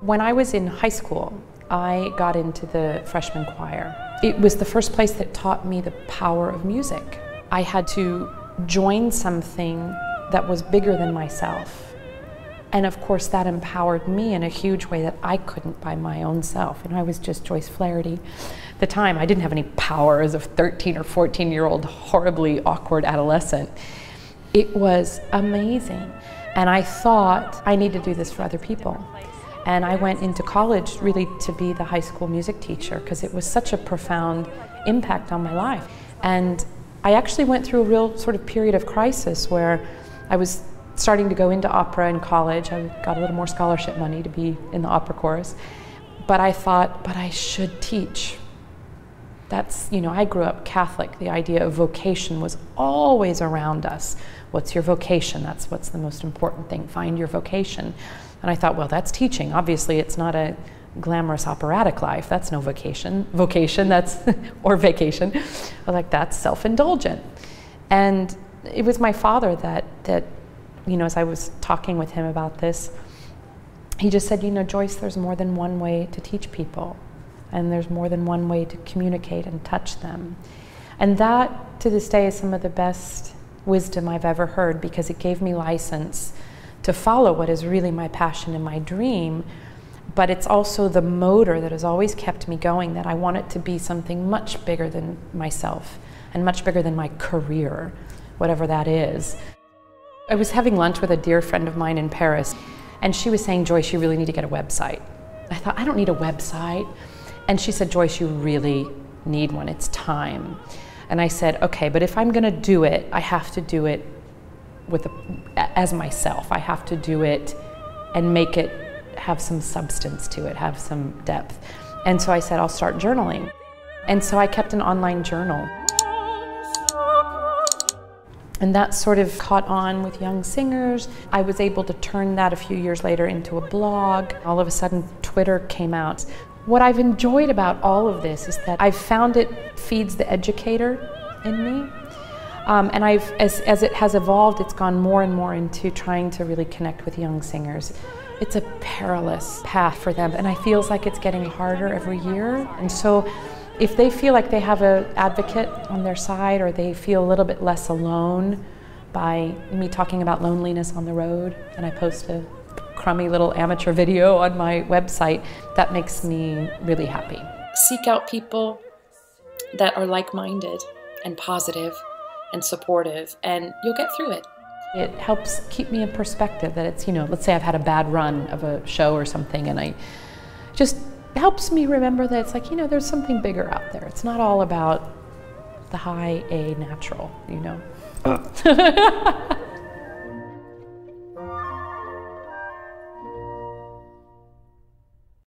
When I was in high school, I got into the freshman choir. It was the first place that taught me the power of music. I had to join something that was bigger than myself. And of course that empowered me in a huge way that I couldn't by my own self. And I was just Joyce Flaherty. At the time, I didn't have any power as a 13 or 14-year-old horribly awkward adolescent. It was amazing. And I thought I need to do this for other people. And I went into college really to be the high school music teacher because it was such a profound impact on my life. And I actually went through a real sort of period of crisis where I was starting to go into opera in college. I got a little more scholarship money to be in the opera chorus. But I thought, but I should teach. That's, you know, I grew up Catholic. The idea of vocation was always around us. What's your vocation? That's what's the most important thing. Find your vocation. And I thought, well, that's teaching. Obviously, it's not a glamorous operatic life. That's no vocation. Vocation, that's, or vacation. I was like, that's self-indulgent. And it was my father that, you know, as I was talking with him about this, he just said, you know, Joyce, there's more than one way to teach people. And there's more than one way to communicate and touch them. And that, to this day, is some of the best wisdom I've ever heard, because it gave me license to follow what is really my passion and my dream, but it's also the motor that has always kept me going, that I want it to be something much bigger than myself and much bigger than my career, whatever that is. I was having lunch with a dear friend of mine in Paris, and she was saying, Joyce, you really need to get a website. I thought, I don't need a website. And she said, Joyce, you really need one, it's time. And I said, okay, but if I'm gonna do it, I have to do it as myself. I have to do it and make it have some substance to it, have some depth. And so I said, I'll start journaling. And so I kept an online journal. And that sort of caught on with young singers. I was able to turn that a few years later into a blog. All of a sudden, Twitter came out. What I've enjoyed about all of this is that I've found it feeds the educator in me. And as it has evolved, it's gone more and more into trying to really connect with young singers. It's a perilous path for them, and I feel like it's getting harder every year. And so if they feel like they have an advocate on their side, or they feel a little bit less alone by me talking about loneliness on the road, and I post a crummy little amateur video on my website, that makes me really happy. Seek out people that are like-minded and positive and supportive, and you'll get through it. It helps keep me in perspective that it's, you know, let's say I've had a bad run of a show or something, and just helps me remember that it's like, you know, there's something bigger out there. It's not all about the high A natural, you know.